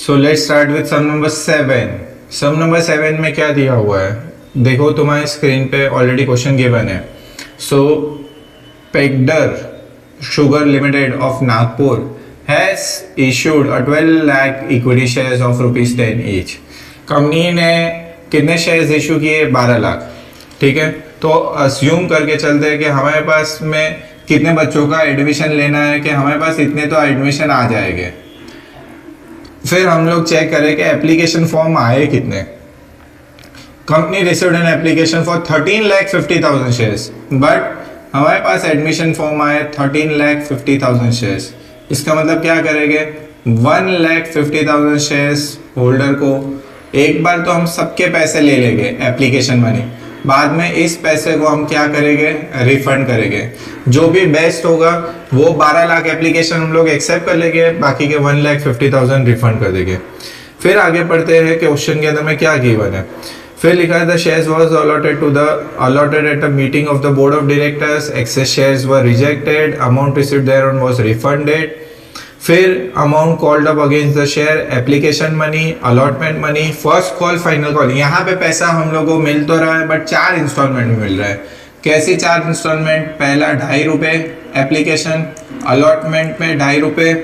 So let's start with sum number 7। Sum number 7 में क्या दिया हुआ है, देखो तुम्हारे स्क्रीन पे ऑलरेडी क्वेश्चन गिवन है। So Pegdar sugar limited of Nagpur has issued 12 lakh equity shares of ₹10 each. Company ने कितने शेयर्स इशू किए? 12 लाख। ठीक है, तो अस्यूम करके चलते हैं कि हमारे पास में कितने बच्चों का एडमिशन लेना है, कि हमारे पास इतने तो एडमिशन आ जाएंगे। फिर हम लोग चेक करें कि एप्लीकेशन फॉर्म आए कितने। Company received an application for 13,50,000 shares, but हमारे पास एडमिशन फॉर्म आए 13,50,000 शेयर्स। इसका मतलब क्या करेंगे? 1,50,000 शेयर्स होल्डर को एक बार तो हम सबके पैसे ले लेंगे एप्लीकेशन मनी, बाद में इस पैसे को हम क्या करेंगे? रिफंड करेंगे। जो भी बेस्ट होगा वो 12 लाख एप्लीकेशन हम लोग एक्सेप्ट कर लेंगे, बाकी के 1,50,000 रिफंड कर देंगे। फिर आगे पढ़ते हैं कि क्वेश्चन के अंदर में क्या गिवन है। फिर लिखा है the shares was allotted at a meeting of the board of directors, excess shares were rejected, amount received thereon was refunded। फिर amount called up against the share, application money, allotment money, first call, final call. यहाँ पे पैसा हम लोगों को मिल तो रहा है बट 4 इंस्टॉलमेंट में मिल रहा है। कैसी 4 इंस्टॉलमेंट? पहला ₹2.5 एप्लीकेशन, अलॉटमेंट में ₹2.5,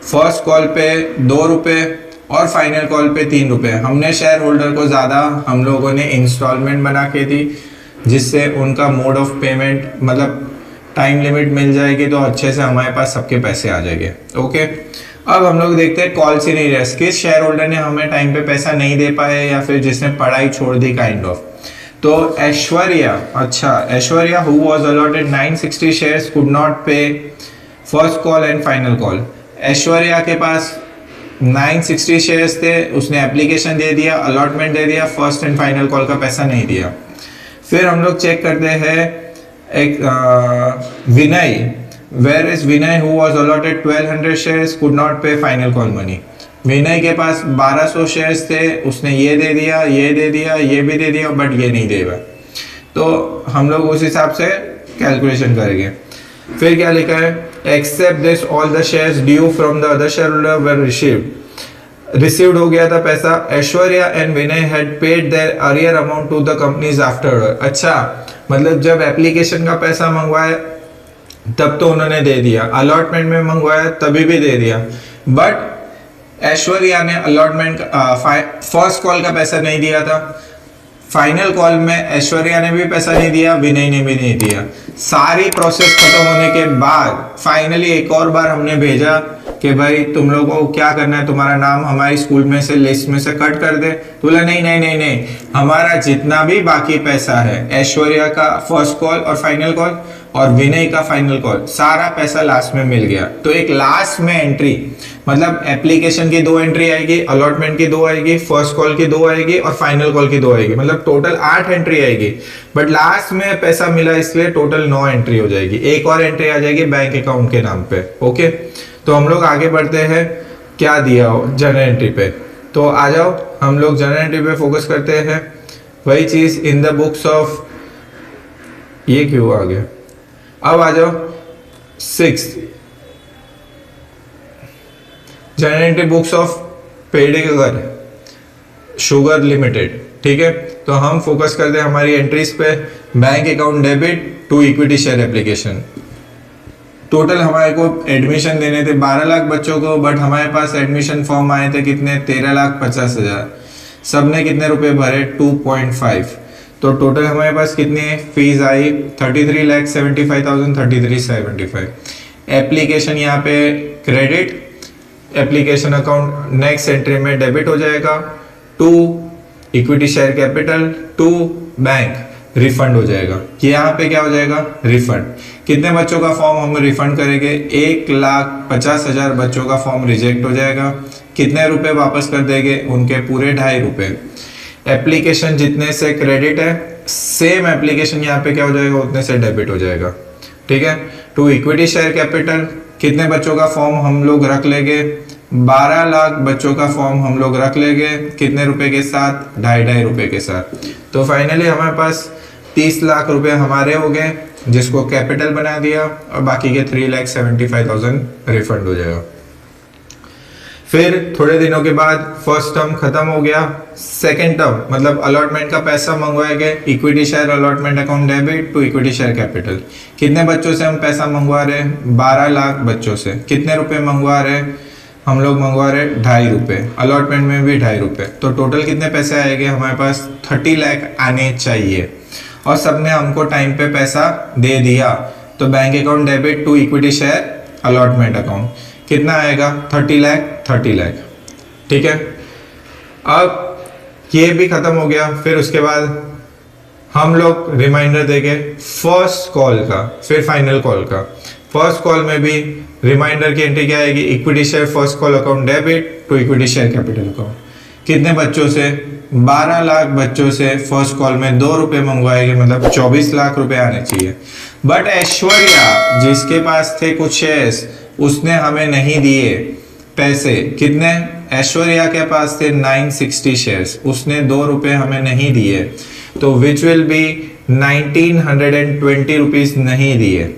फर्स्ट कॉल पे ₹2 और फाइनल कॉल पे ₹3। हमने शेयर होल्डर को ज़्यादा हम लोगों ने इंस्टॉलमेंट बना के दी, जिससे उनका मोड ऑफ पेमेंट मतलब टाइम लिमिट मिल जाएगी, तो अच्छे से हमारे पास सबके पैसे आ जाएंगे। ओके, अब हम लोग देखते हैं कॉल सीनियर्स, किस शेयर होल्डर ने हमें टाइम पे पैसा नहीं दे पाए या फिर जिसने पढ़ाई छोड़ दी काइंड ऑफ। तो ऐश्वर्या, अच्छा Aishwarya who was allotted 960 shares could not pay first call and final call. Aishwarya के पास 960 शेयर्स थे, उसने एप्लीकेशन दे दिया, अलॉटमेंट दे दिया, फर्स्ट एंड फाइनल कॉल का पैसा नहीं दिया। फिर हम लोग चेक करते हैं एक Vinay, where is Vinay who was allotted 1200 shares could not pay final call money. Vinay के पास 1200 शेयर्स थे, उसने ये दे दिया, ये दे दिया, ये भी दे दिया, बट ये नहीं देगा। तो हम लोग उस हिसाब से कैलकुलेशन करेंगे। फिर क्या लिखा है? Except this all the shares due from the other shareholder were received हो गया था पैसा। Aishwarya and Vinay had paid their earlier amount to the companies after. अच्छा, मतलब जब एप्लीकेशन का पैसा मंगवाया तब तो उन्होंने दे दिया, अलॉटमेंट में मंगवाया तभी भी दे दिया, बट ऐश्वर्या ने अलॉटमेंट फर्स्ट कॉल का पैसा नहीं दिया था, फाइनल कॉल में ऐश्वर्या ने भी पैसा नहीं दिया, विनय ने भी नहीं दिया। सारी प्रोसेस खत्म होने के बाद फाइनली एक और बार हमने भेजा कि भाई तुम लोगों को क्या करना है, तुम्हारा नाम हमारी स्कूल में से लिस्ट में से कट कर दे। तो बोला नहीं नहीं नहीं नहीं, हमारा जितना भी बाकी पैसा है, ऐश्वर्या का फर्स्ट कॉल और फाइनल कॉल और विनय का फाइनल कॉल, सारा पैसा लास्ट में मिल गया। तो एक लास्ट में एंट्री, मतलब एप्लीकेशन की 2 एंट्री आएगी, अलॉटमेंट की 2 आएगी, फर्स्ट कॉल की 2 आएगी और फाइनल कॉल की 2 आएगी, मतलब टोटल 8 एंट्री आएगी। बट लास्ट में पैसा मिला इसलिए टोटल 9 एंट्री हो जाएगी। एक और एंट्री आ जाएगी बैंक अकाउंट के नाम पे। ओके, तो हम लोग आगे बढ़ते हैं, क्या दिया हो जनरल एंट्री पे। तो आ जाओ हम लोग जनरल एंट्री पे फोकस करते हैं। वही चीज इन द बुक्स ऑफ, ये क्यों आ गया? अब आ जाओ 6 general entry books of Pedgar sugar limited. ठीक है, तो हम फोकस करते हैं हमारी एंट्रीज पे। Bank account debit to equity share application. Total हमारे को एडमिशन देने थे 12 लाख बच्चों को, बट हमारे पास एडमिशन फॉर्म आए थे कितने? 13,50,000। सबने कितने रुपए भरे? 2.5। तो टोटल हमारे पास कितनी फीस आई? 33,75,000, एप्लीकेशन यहाँ पे credit, application account next entry में डेबिट हो जाएगा, to equity share capital, to bank refund हो जाएगा। यहाँ पे क्या हो जाएगा? रिफंड। कितने बच्चों का फॉर्म हम रिफंड करेंगे? 1,50,000 बच्चों का फॉर्म रिजेक्ट हो जाएगा। कितने रुपए वापस कर देंगे? उनके पूरे ₹2.5। एप्लीकेशन जितने से क्रेडिट है, सेम एप्लीकेशन यहाँ पे क्या हो जाएगा? उतने से डेबिट हो जाएगा। ठीक है, टू इक्विटी शेयर कैपिटल, कितने बच्चों का फॉर्म हम लोग रख लेंगे? 12 लाख बच्चों का फॉर्म हम लोग रख लेंगे। कितने रुपए के साथ? ₹2.5 के साथ। तो फाइनली हमारे पास 30 लाख रुपए हमारे हो गए, जिसको कैपिटल बना दिया, और बाकी के 3,75,000 रिफंड हो जाएगा। फिर थोड़े दिनों के बाद फर्स्ट टर्म खत्म हो गया, सेकेंड टर्म मतलब अलॉटमेंट का पैसा मंगवाया गया, equity share allotment account debit to equity share capital. कितने बच्चों से हम पैसा मंगवा रहे हैं? 12 लाख बच्चों से। कितने रुपए मंगवा रहे हैं हम लोग? मंगवा रहे 2.5 रुपये, अलॉटमेंट में भी 2.5 रुपये। तो टोटल कितने पैसे आएंगे हमारे पास? 30 लाख आने चाहिए। और सबने हमको टाइम पे पैसा दे दिया, तो bank account debit to equity share allotment account कितना आएगा? 30 लाख। ठीक है, अब ये भी खत्म हो गया। फिर उसके बाद हम लोग रिमाइंडर देंगे फर्स्ट कॉल का, फिर फाइनल कॉल का। फर्स्ट कॉल में भी रिमाइंडर की एंट्री क्या आएगी? Equity share first call account debit to equity share capital account. कितने बच्चों से? 12 लाख बच्चों से फर्स्ट कॉल में 2 रुपये मंगवाएंगे, मतलब 24 लाख रुपए आने चाहिए। बट ऐश्वर्या जिसके पास थे कुछ शेयर्स, उसने हमें नहीं दिए पैसे। कितने? ऐश्वर्या के पास थे 960 शेयर्स, उसने 2 रुपये हमें नहीं दिए, तो विच विल बी 1920 रुपीज नहीं दिए।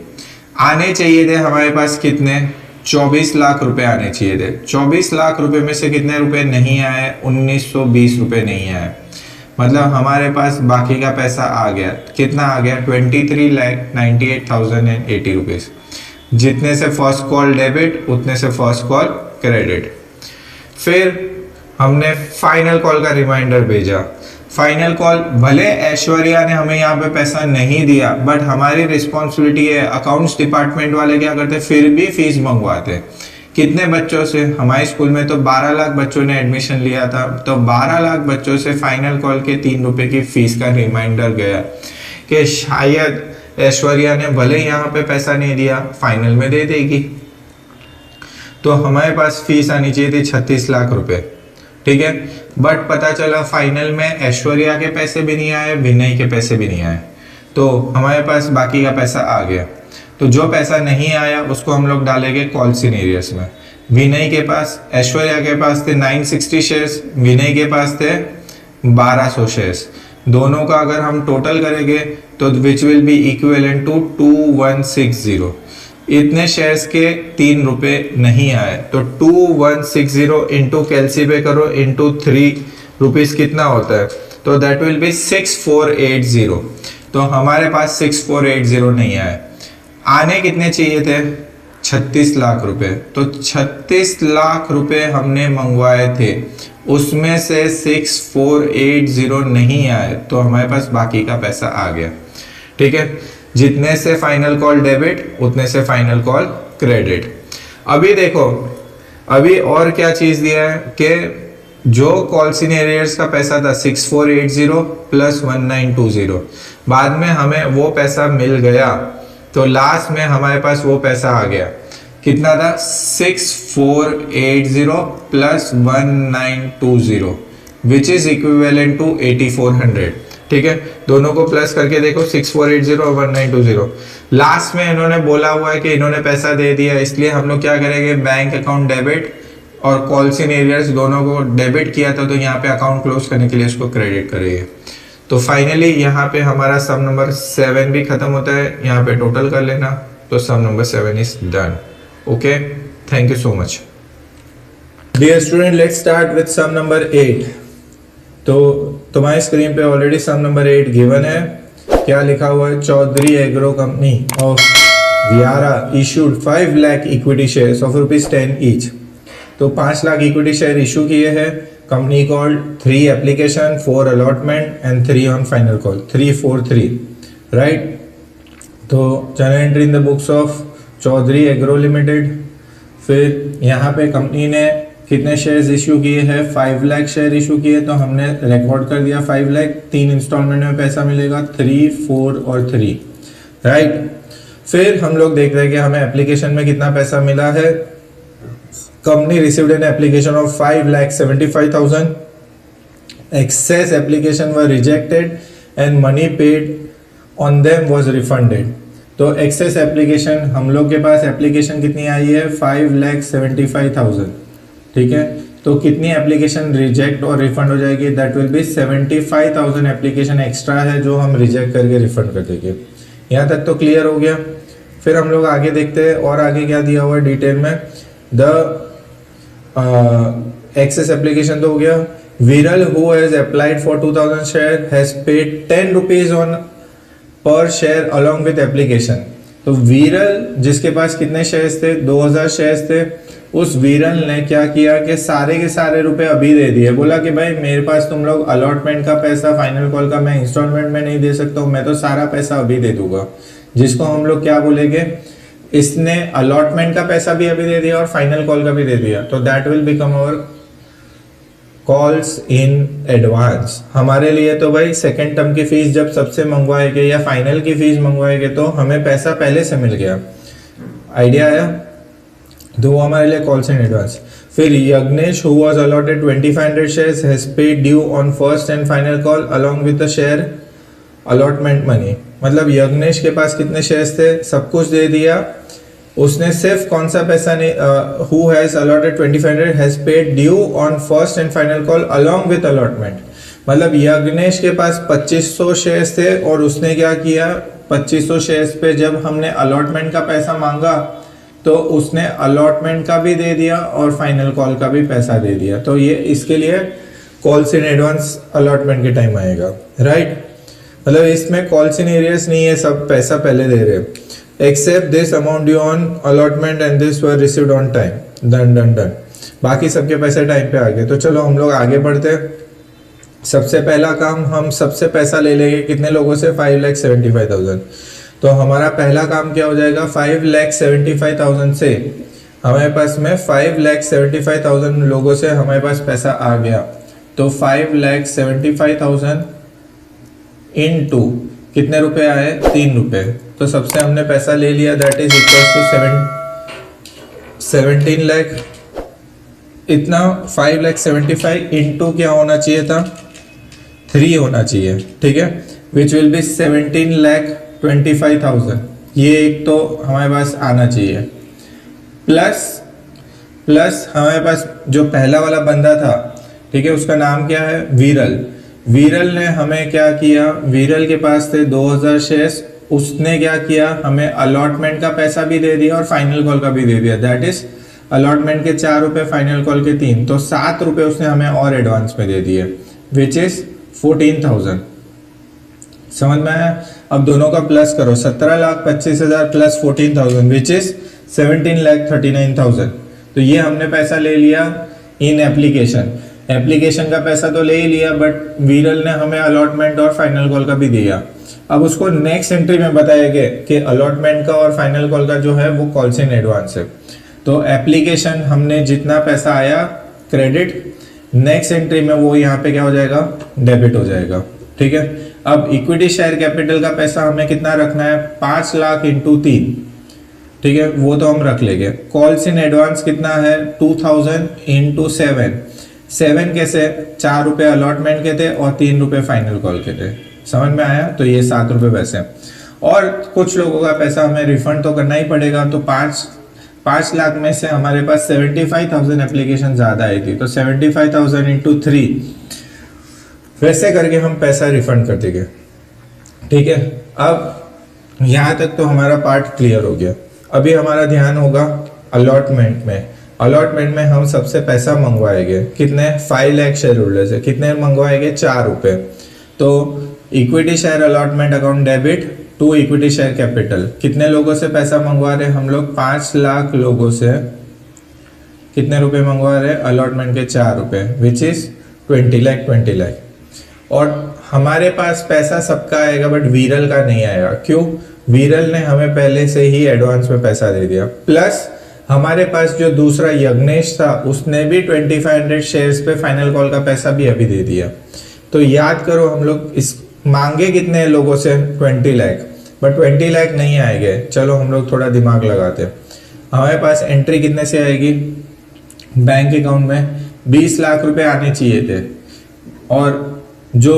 आने चाहिए थे हमारे पास कितने? 24 लाख रुपए आने चाहिए थे। 24 लाख रुपए में से कितने रुपए नहीं आए? 1920 रुपए नहीं आए, मतलब हमारे पास बाकी का पैसा आ गया। कितना आ गया? 23,98,080 रुपीज। जितने से फर्स्ट कॉल डेबिट उतने से फर्स्ट कॉल क्रेडिट। फिर हमने फाइनल कॉल का रिमाइंडर भेजा। फाइनल कॉल, भले ऐश्वर्या ने हमें यहाँ पे पैसा नहीं दिया, बट हमारी रिस्पॉन्सिबिलिटी है। अकाउंट्स डिपार्टमेंट वाले क्या करते? फिर भी फीस मंगवाते। कितने बच्चों से? हमारे स्कूल में तो 12 लाख बच्चों ने एडमिशन लिया था, तो 12 लाख बच्चों से फाइनल कॉल के 3 रुपए की फीस का रिमाइंडर गया कि शायद ऐश्वर्या ने भले यहाँ पे पैसा नहीं दिया, फाइनल में दे देगी। तो हमारे पास फीस आनी चाहिए थी 36 लाख रुपए। ठीक है, बट पता चला फाइनल में ऐश्वर्या के पैसे भी नहीं आए, विनय के पैसे भी नहीं आए, तो हमारे पास बाकी का पैसा आ गया। तो जो पैसा नहीं आया उसको हम लोग डालेंगे कॉल सिनेरियस में। विनय के पास, ऐश्वर्या के पास थे 960 शेयर्स, विनय के पास थे 1200 शेयर्स। दोनों का अगर हम टोटल करेंगे तो which will be equivalent to 2160। इतने शेयर्स के 3 रुपए नहीं आए, तो 2160 इंटू कैलसी पे करो इंटू 3 रुपीज कितना होता है? तो दैट विल बी 6480। तो हमारे पास 6480 नहीं आए। आने कितने चाहिए थे? 36 लाख रुपए। तो 36 लाख रुपए हमने मंगवाए थे, उसमें से 6480 नहीं आए, तो हमारे पास बाकी का पैसा आ गया। ठीक है, जितने से फाइनल कॉल डेबिट उतने से फाइनल कॉल क्रेडिट। अभी देखो, अभी और क्या चीज दिया है कि जो कॉल सिनेरियर्स का पैसा था 6480 प्लस 1920, बाद में हमें वो पैसा मिल गया, तो लास्ट में हमारे पास वो पैसा आ गया। कितना था? 6480 plus 1920 which is equivalent to 8400। ठीक है, दोनों को प्लस करके देखो, 6480 और 1920। लास्ट में इन्होंने बोला हुआ है कि इन्होंने पैसा दे दिया, इसलिए हम लोग क्या करेंगे? बैंक अकाउंट डेबिट और कॉल सिनेरियर्स दोनों को डेबिट किया था, तो यहाँ पे अकाउंट क्लोज करने के लिए इसको क्रेडिट करेंगे। तो फाइनली यहाँ पे हमारा सम नंबर 7 भी खत्म होता है। यहाँ पे टोटल कर लेना, तो sum number 7 is done. Okay, thank you so much. Dear student, let's start with sum number 8। तो तुम्हारी स्क्रीन पे ऑलरेडी सम नंबर 8 गिवन है। क्या लिखा हुआ है? Chaudhary agro company of Vyara issued 5 lakh equity shares of ₹10 each. तो 5 लाख इक्विटी शेयर इशू किए हैं। Company called 3 application, 4 allotment and 3 on final call, 343, right. तो journal entry in the books of Chaudhary agro limited. फिर यहाँ पे कंपनी ने कितने शेयर्स इशू किए हैं? 5 लाख शेयर इशू किए, तो हमने रिकॉर्ड कर दिया 5 लाख। 3 इंस्टॉलमेंट में पैसा मिलेगा, 3, 4 और 3, राइट। फिर हम लोग देख रहे हैं कि हमें एप्लीकेशन में कितना पैसा मिला है। Company received an application of 5,75,000। Excess application were rejected and money paid on them was refunded. तो एक्सेस एप्लीकेशन, हम लोग के पास एप्लीकेशन कितनी आई है? 5,75,000। ठीक है, तो कितनी एप्लीकेशन रिजेक्ट और रिफंड हो जाएगी? That will be 75,000 application extra है जो हम रिजेक्ट करके रिफंड कर देंगे। यहाँ तक तो क्लियर हो गया। फिर हम लोग आगे देखते हैं और आगे क्या दिया हुआ है डिटेल में। द एक्सेस एप्लीकेशन तो हो गया। विरल who has applied for 2000 share has paid 10 rupees on पर शेयर अलोंग विद एप्लीकेशन। तो विरल जिसके पास कितने शेयर्स थे, 2000 शेयर्स थे, उस विरल ने क्या किया कि सारे के सारे रुपए अभी दे दिए। बोला कि भाई मेरे पास तुम लोग अलॉटमेंट का पैसा, फाइनल कॉल का मैं इंस्टॉलमेंट में नहीं दे सकता हूँ, मैं तो सारा पैसा अभी दे दूंगा। जिसको हम लोग क्या बोलेंगे, इसने अलॉटमेंट का पैसा भी अभी दे दिया और फाइनल कॉल का भी दे दिया, तो that will become our calls in advance. हमारे लिए तो भाई सेकेंड टर्म की फीस जब सबसे मंगवाएंगे या फाइनल की फीस मंगवाएंगे तो हमें पैसा पहले से मिल गया। आइडिया आया? तो वो हमारे लिए कॉल्स इन एडवांस। फिर Yagnesh who was allotted 2500 shares has paid due on first and final call along with the share allotment money. मतलब यज्ञेश के पास कितने शेयर्स थे, सब कुछ दे दिया उसने, सिर्फ कौन सा पैसा नहीं, who has allotted 2500 has paid due on first and final call along with allotment. मतलब यज्ञेश के पास 2500 शेयर्स थे और उसने क्या किया, 2500 शेयर्स पे जब हमने अलॉटमेंट का पैसा मांगा तो उसने अलॉटमेंट का भी दे दिया और फाइनल कॉल का भी पैसा दे दिया। तो ये इसके लिए कॉल्स इन एडवांस अलॉटमेंट के टाइम आएगा, राइट। मतलब इसमें कॉल्स इन एरियस नहीं है, सब पैसा पहले दे रहे। Except this amount due on allotment and this were received on time. Done done done. बाकी सबके पैसे टाइम पे आ गए। तो चलो हम लोग आगे बढ़ते हैं। सबसे पहला काम, हम सबसे पैसा ले लेंगे कितने लोगों से, 5,75,000। तो हमारा पहला काम क्या हो जाएगा, 5,75,000 से हमारे पास में 5,75,000 लोगों से हमारे पास पैसा आ गया। तो 5,75,000 इनटू कितने रुपए आए, 3 रुपए। तो सबसे हमने पैसा ले लिया, that is equal to 17 lakh. इतना 5,75,000 इनटू क्या होना चाहिए था, 3 होना चाहिए, ठीक है, विच विल बी 17,25,000। ये एक तो हमारे पास आना चाहिए। प्लस हमारे पास जो पहला वाला बंदा था, ठीक है, उसका नाम क्या है, विरल। विरल ने हमें क्या किया, विरल के पास थे 2000 शेयर्स, उसने क्या किया, हमें अलॉटमेंट का पैसा भी दे दिया और फाइनल कॉल का भी दे दिया। दैट इज अलॉटमेंट के 4 रुपए, फाइनल कॉल के 3, तो 7 रुपए उसने हमें और एडवांस में दे दिए, विच इज 14,000। समझ में आया? अब दोनों का प्लस करो, 17,25,000 प्लस 14,000 विच इज 17,39,000। तो ये हमने पैसा ले लिया इन एप्लीकेशन। एप्लीकेशन का पैसा तो ले ही लिया, बट विरल ने हमें अलॉटमेंट और फाइनल कॉल का भी दिया। अब उसको नेक्स्ट एंट्री में बताया गया कि अलॉटमेंट का और फाइनल कॉल का जो है वो कॉल्स इन एडवांस है। तो एप्लीकेशन हमने जितना पैसा आया क्रेडिट, नेक्स्ट एंट्री में वो यहाँ पे क्या हो जाएगा, डेबिट हो जाएगा, ठीक है। अब इक्विटी शेयर कैपिटल का पैसा हमें कितना रखना है, 5 लाख इंटू 3, ठीक है, वो तो हम रख लेंगे। कॉल्स इन एडवांस कितना है, 2000 इंटू 7 कैसे, 4 रुपए अलॉटमेंट के थे और 3 रुपए फाइनल कॉल के थे। समझ में आया? तो ये 7 रुपए पैसे। और कुछ लोगों का पैसा हमें रिफंड तो करना ही पड़ेगा, तो 5 लाख में से हमारे पास 75,000 एप्लीकेशन ज़्यादा आई थी, तो 75,000 इंटू 3 वैसे करके हम पैसा रिफंड कर देंगे, ठीक है। अब यहाँ तक तो हमारा पार्ट क्लियर हो गया। अभी हमारा ध्यान होगा अलॉटमेंट में। अलॉटमेंट में हम सबसे पैसा मंगवाएंगे, कितने, 5 लाख शेयर होल्डर से कितने मंगवाएंगे, 4 रुपए। तो equity share allotment account debit to equity share capital, कितने लोगों से पैसा मंगवा रहे हैं हम लोग, 5 लाख लोगों से कितने रुपए मंगवा रहे हैं, अलॉटमेंट के 4 रुपए, विच इज 20 लाख। और हमारे पास पैसा सबका आएगा बट विरल का नहीं आएगा। क्यों? विरल ने हमें पहले से ही एडवांस में पैसा दे दिया। प्लस हमारे पास जो दूसरा यज्ञेश था उसने भी 2500 शेयर्स पे फाइनल कॉल का पैसा भी अभी दे दिया। तो याद करो हम लोग इस मांगे कितने लोगों से, 20 लाख, बट 20 लाख नहीं आएंगे। चलो हम लोग थोड़ा दिमाग लगाते हैं। हमारे पास एंट्री कितने से आएगी, बैंक अकाउंट में 20 लाख रुपए आने चाहिए थे, और जो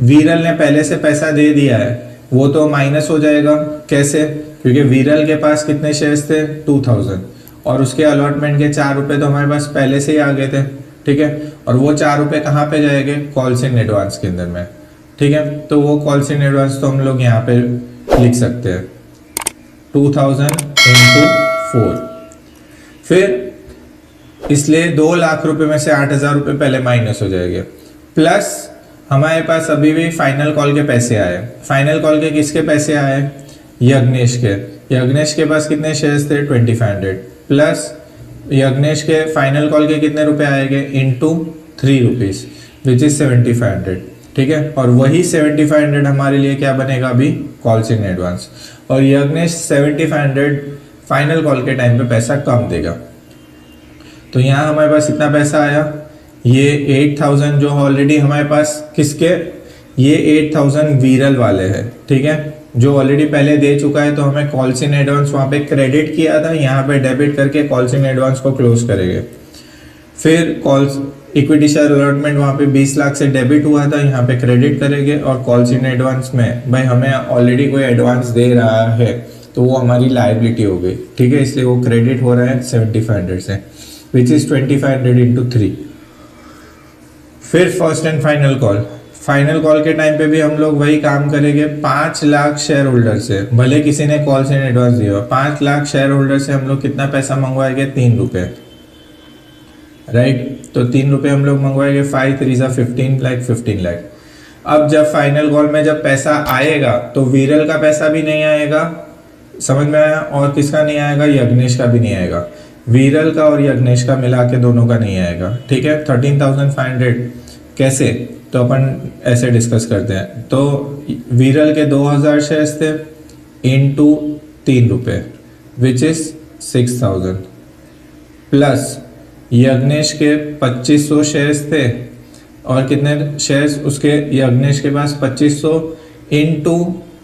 विरल ने पहले से पैसा दे दिया है वो तो माइनस हो जाएगा। कैसे? क्योंकि विरल के पास कितने शेयर्स थे, 2000, और उसके अलॉटमेंट के 4 रुपए तो हमारे पास पहले से ही आ गए थे, ठीक है। और वो 4 रुपए कहाँ पे जाएंगे, कॉल्स इन एडवांस के अंदर में, ठीक है। तो वो कॉल्स इन एडवांस तो हम लोग यहाँ पे लिख सकते हैं, 2000 इंटू 4। फिर इसलिए 2 लाख रुपए में से 8,000 रुपये पहले माइनस हो जाएंगे। प्लस हमारे पास अभी भी फाइनल कॉल के पैसे आए। फाइनल कॉल के किसके पैसे आए? यज्ञेश के। यज्ञेश के पास कितने शेयर्स थे? 2500 प्लस यज्ञेश के फाइनल कॉल के कितने रुपए आएंगे? Into 3 rupees which is 7500। ठीक है, और वही 7500 हमारे लिए क्या बनेगा अभी? Calls in advance. और यज्ञेश 7500 फाइनल कॉल के टाइम पे पैसा कम देगा। तो यहाँ हमारे पास कितना पैसा आया? ये 8000 जो ऑलरेडी हमारे पास किसके, ये 8000 वीरल वाले हैं। ठीक है, जो ऑलरेडी पहले दे चुका है, तो हमें कॉल्स इन एडवांस वहाँ पे क्रेडिट किया था, यहाँ पे डेबिट करके कॉल्स इन एडवांस को क्लोज करेंगे। फिर कॉल्स इक्विटी शेयर अलॉटमेंट वहाँ पे 20 लाख से डेबिट हुआ था, यहाँ पे क्रेडिट करेंगे। और कॉल्स इन एडवांस में भाई हमें ऑलरेडी कोई एडवांस दे रहा है तो वो हमारी लायबिलिटी हो गई। ठीक है, इसलिए वो क्रेडिट हो रहा है 7500 से, विच इज 2500 इंटू 3। फिर first and final call. Final call के टाइम पे भी हम लोग वही काम करेंगे। 5 लाख शेयर होल्डर से, भले किसी ने कॉल्स इन एडवांस दिया, 5 लाख शेयर होल्डर से हम लोग कितना पैसा मंगवाएंगे? 3 रुपए। राइट, तो 3 रुपए हम लोग मंगवाएंगे। 5 3 15 लाख, 15 लाख। अब जब फाइनल कॉल में जब पैसा आएगा तो वीरल का पैसा भी नहीं आएगा, समझ में आया? और किसका नहीं आएगा? यज्ञेश का भी नहीं आएगा। वीरल का और यज्ञेश का मिला के दोनों का नहीं आएगा। ठीक है, 13,500 कैसे? तो अपन ऐसे डिस्कस करते हैं। तो वीरल के 2000 शेयर्स थे इंटू 3 रुपये विच इज 6000 प्लस यज्ञेश के 2500 शेयर्स थे। और कितने शेयर्स उसके? यज्ञेश के पास 2500 इंटू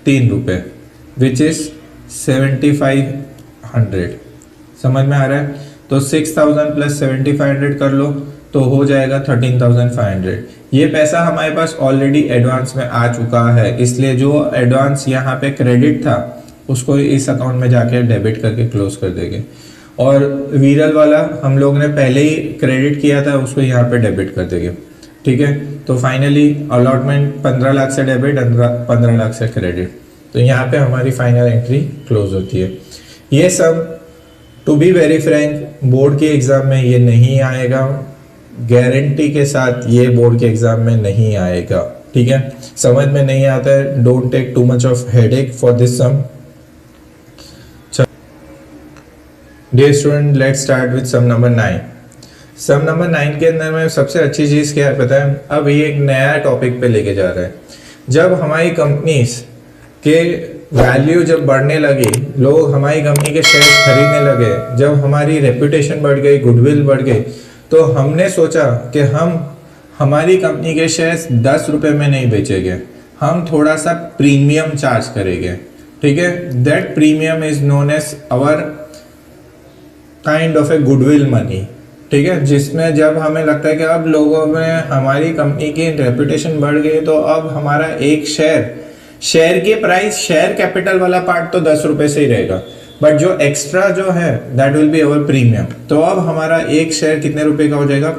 3 रुपये विच इज 7500। समझ में आ रहा है? तो 6000 प्लस 7500 कर लो तो हो जाएगा 13,500। ये पैसा हमारे पास ऑलरेडी एडवांस में आ चुका है, इसलिए जो एडवांस यहाँ पे क्रेडिट था उसको इस अकाउंट में जाके डेबिट करके क्लोज कर देंगे। और वीरल वाला हम लोग ने पहले ही क्रेडिट किया था, उसको यहाँ पे डेबिट कर देंगे। ठीक है, तो फाइनली अलॉटमेंट 15 लाख से डेबिट, 15 लाख से क्रेडिट। तो यहाँ पे हमारी फाइनल एंट्री क्लोज होती है। ये सब to be very frank board के एग्जाम में ये नहीं आएगा, गारंटी के साथ ये बोर्ड के एग्जाम में नहीं आएगा। ठीक है, समझ में नहीं आता है, don't take too much of headache for this sum. Dear student, let's start with sum number 9। Sum number 9 के अंदर में सबसे अच्छी चीज क्या है पता है? अब ये एक नया टॉपिक पे लेके जा रहा है। जब हमारी कंपनीज के वैल्यू जब बढ़ने लगी, लोग हमारी कंपनी के शेयर खरीदने लगे, जब हमारी रेपुटेशन बढ़ गई, गुडविल बढ़ गई, तो हमने सोचा कि हम हमारी कंपनी के शेयर्स 10 रुपए में नहीं बेचेंगे, हम थोड़ा सा प्रीमियम चार्ज करेंगे। ठीक है, that premium is known as our kind of a goodwill money. ठीक है, जिसमें जब हमें लगता है कि अब लोगों में हमारी कंपनी की रेपुटेशन बढ़ गई, तो अब हमारा एक शेयर की प्राइस, शेयर कैपिटल वाला पार्ट तो 10 रुपए से ही रहेगा, बट जो एक्स्ट्रा जो है that will be our premium. तो अब हमारा एक शेयर कितने रुपए का हो जाएगा?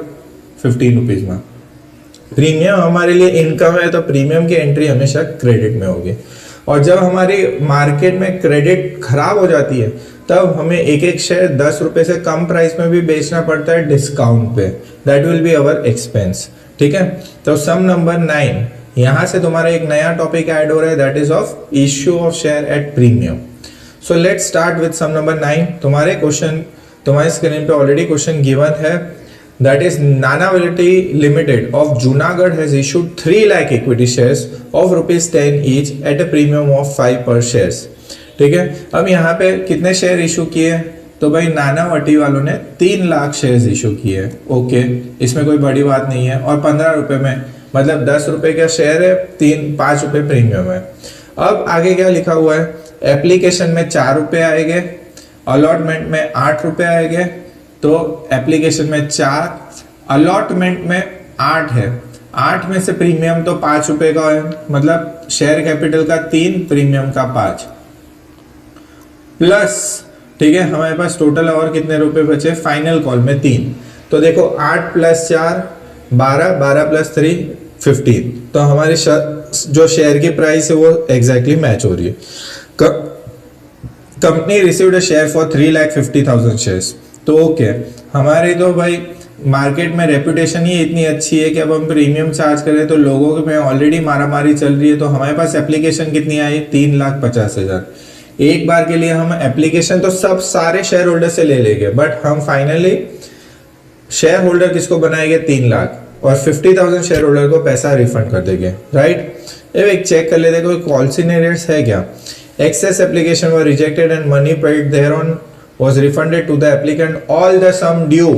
15 रुपीज में। प्रीमियम हमारे लिए इनकम है, तो प्रीमियम की एंट्री हमेशा क्रेडिट में होगी। और जब हमारी मार्केट में क्रेडिट खराब हो जाती है, तब हमें एक एक शेयर 10 रुपए से कम प्राइस में भी बेचना पड़ता है डिस्काउंट पे। That will be our expense. ठीक है, तो सम नंबर 9, यहां से तुम्हारा एक नया टॉपिक ऐड हो रहा है, that is of issue of share at premium. So let's start with sum number 9। तुम्हारे स्क्रीन पे ऑलरेडी क्वेश्चन गिवन है, that is Nanavaliti limited of Junagadh has issued 3 lakh equity shares of ₹10 each at a premium of 5 per shares. ठीक है, अब यहाँ पे कितने share issue किए? तो भाई नानावटी वालों ने 3 लाख शेयर्स इशू किए। ओके, इसमें कोई बड़ी बात नहीं है। और 15 रुपए में, मतलब 10 रुपए का शेयर है, 5 रुपए प्रीमियम है। अब आगे क्या लिखा हुआ है? एप्लीकेशन में 4 रुपए आएंगे, अलॉटमेंट में 8 रुपए आएंगे। तो एप्लीकेशन में 4, अलॉटमेंट में 8 है, 8 में से प्रीमियम तो 5 रुपए का है, मतलब शेयर कैपिटल का 3, प्रीमियम का 5 प्लस। ठीक है, हमारे पास टोटल और कितने रुपए बचे? फाइनल कॉल में 3। तो देखो 8 प्लस 4 12, 12 प्लस 3 15। तो हमारी जो शेयर की प्राइस है वो एग्जैक्टली मैच हो रही है। Company received a share for 3,50,000 shares. तो ओके, हमारी तो भाई मार्केट में रेपुटेशन ही इतनी अच्छी है कि अब हम प्रीमियम चार्ज करें तो लोगों में ऑलरेडी मारामारी चल रही है। तो हमारे पास एप्लीकेशन कितनी आई, 3,50,000। एक बार के लिए हम एप्लीकेशन तो सब सारे शेयर होल्डर से ले लेंगे, बट हम फाइनली शेयर होल्डर किसको बनाएंगे, 3 लाख, और 50,000 शेयर होल्डर को पैसा रिफंड कर देंगे, राइट। एक चेक कर लेते कोई कॉल सिनेरियोस है क्या। Excess application were rejected and money paid thereon was refunded to the applicant. All the sum due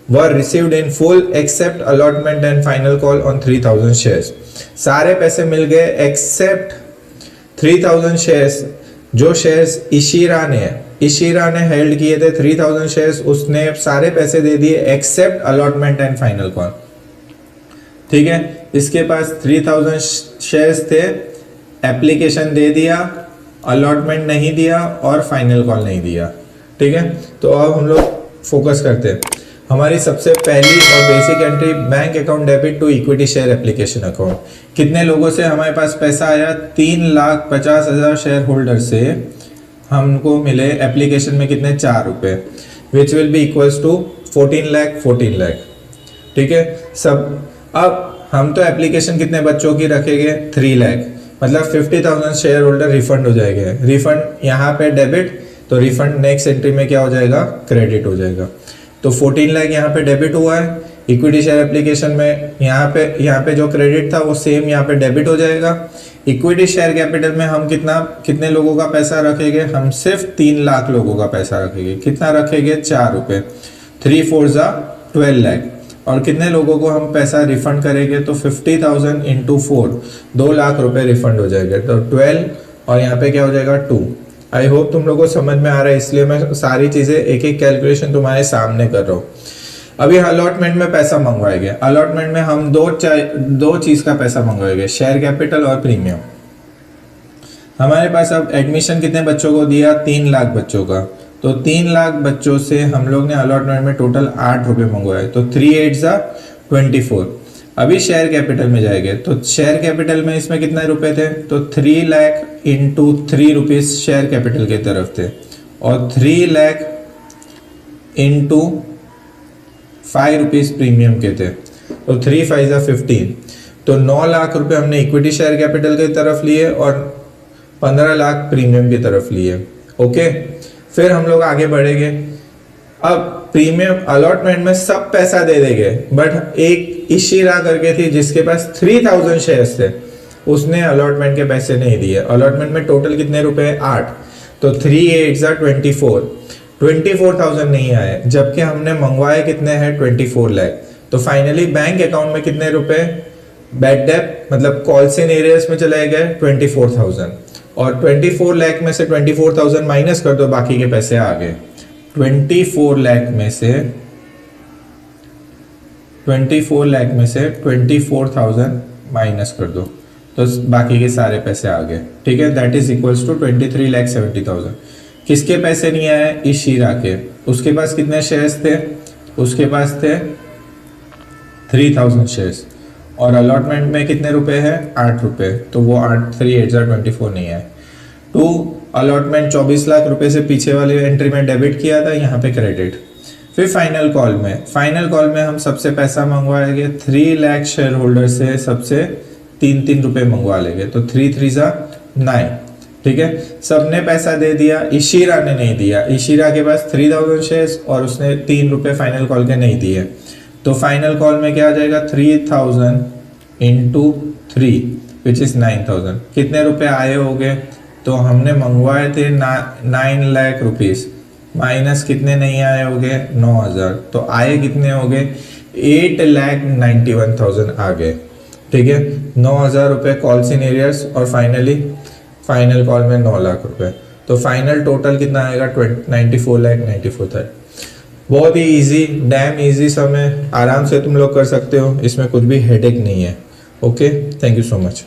were received in full except allotment and final call on 3,000 shares. सारे पैसे मिल गए accept 3,000 shares, जो shares इशिरा ने held किए थे 3,000 shares, उसने सारे पैसे दे दिए except allotment and final call. ठीक है, इसके पास 3,000 शेयर्स थे, एप्लीकेशन दे दिया, अलॉटमेंट नहीं दिया और फाइनल कॉल नहीं दिया। ठीक है, तो अब हम लोग फोकस करते हैं। हमारी सबसे पहली और basic entry, bank account debit to equity share application account. कितने लोगों से हमारे पास पैसा आया, 3,50,000 शेयर होल्डर से हमको मिले एप्लीकेशन में कितने, 4 रुपये, which will be equals to 14 lakh. ठीक है, सब अब हम तो एप्लीकेशन कितने बच्चों की रखेंगे, 3 लाख, मतलब 50,000 शेयर होल्डर रिफंड हो जाएंगे। रिफंड यहाँ पे डेबिट, तो रिफंड नेक्स्ट एंट्री में क्या हो जाएगा, क्रेडिट हो जाएगा। तो 14 लाख यहाँ पे डेबिट हुआ है, इक्विटी शेयर एप्लीकेशन में यहाँ पे जो क्रेडिट था वो सेम यहाँ पे डेबिट हो जाएगा। इक्विटी शेयर कैपिटल में हम कितने लोगों का पैसा रखेंगे, हम सिर्फ 3 लाख लोगों का पैसा रखेंगे। कितना रखेंगे, 4 रुपये, 3 4 जा 12 लाख। और कितने लोगों को हम पैसा रिफंड करेंगे, तो 50,000 इंटू 4, 2 लाख रुपए रिफंड हो जाएगा। तो 12 और यहाँ पे क्या हो जाएगा, 2। आई होप तुम लोगों को समझ में आ रहा है, इसलिए मैं सारी चीज़ें एक एक कैलकुलेशन तुम्हारे सामने कर रहा हूँ। अभी अलॉटमेंट में पैसा मंगवाएंगे, अलॉटमेंट में हम दो चीज़ का पैसा मंगवाएंगे, शेयर कैपिटल और प्रीमियम। हमारे पास अब एडमिशन कितने बच्चों को दिया, 3 लाख बच्चों का, तो 3 लाख बच्चों से हम लोग ने अलॉटमेंट में टोटल 8 रुपये मंगवाए, तो 3 8 जा 24। अभी शेयर कैपिटल में जाएंगे, तो शेयर कैपिटल में इसमें कितने रुपए थे, तो 3 lakh into 3 rupees share capital की तरफ थे, और 3 लाख इंटू 5 रुपीज प्रीमियम के थे, तो 3 5 जा 15। तो 9 लाख रुपए हमने इक्विटी शेयर कैपिटल की तरफ लिए और 15 लाख प्रीमियम की तरफ लिए। ओके, फिर हम लोग आगे बढ़ेंगे। अब प्रीमियम अलॉटमेंट में सब पैसा दे देंगे, बट एक इशिरा करके थी जिसके पास 3,000 शेयर्स थे, उसने अलॉटमेंट के पैसे नहीं दिए। अलॉटमेंट में टोटल कितने रुपए, 8, तो 3 8 जा 24,000 नहीं आए, जबकि हमने मंगवाए कितने हैं, 24 लाख। तो फाइनली बैंक अकाउंट में कितने रुपए, बैड डेट मतलब कॉल्स इन एरियर्स में चले गए 24,000, और 24 लाख में से 24,000 माइनस कर दो, बाकी के पैसे आ गए। 24 लाख में से 24,000 माइनस कर दो, तो बाकी के सारे पैसे आ गए। ठीक है, दैट इज इक्वल्स टू 23,70,000। किसके पैसे नहीं आए, इशिरा के। उसके पास कितने शेयर्स थे, उसके पास थे 3,000 शेयर्स, और अलॉटमेंट में कितने रुपए हैं, 8 रुपए, तो वो 8 3 8 जा 24 नहीं आए। अलॉटमेंट 24 लाख रुपए से पीछे वाले एंट्री में डेबिट किया था, यहाँ पे क्रेडिट। फिर फाइनल कॉल में हम सबसे पैसा मंगवाएंगे, 3 लाख शेयर होल्डर से सबसे 3 रुपए मंगवा लेंगे, तो 3 3 जा 9। ठीक है, सबने पैसा दे दिया, इशिरा ने नहीं दिया। इशिरा के पास 3,000 शेयर्स और उसने 3 रुपए फाइनल कॉल के नहीं दिए, तो फाइनल कॉल में क्या आ जाएगा, 3,000 इंटू 3 विच इज 9,000। कितने रुपए आए होंगे, तो हमने मंगवाए थे 9 लाख रुपीस, माइनस कितने नहीं आए होंगे, 9,000, तो आए कितने हो गए, 8,91,000 आ गए। ठीक है, 9,000 रुपये कॉल्स इन एरियर्स और फाइनल कॉल में 9 लाख रुपए, तो फाइनल टोटल कितना आएगा, 94,94,000। बहुत ही इजी, डैम इजी सम है, आराम से तुम लोग कर सकते हो, इसमें कुछ भी हेडेक नहीं है। Okay, thank you so much.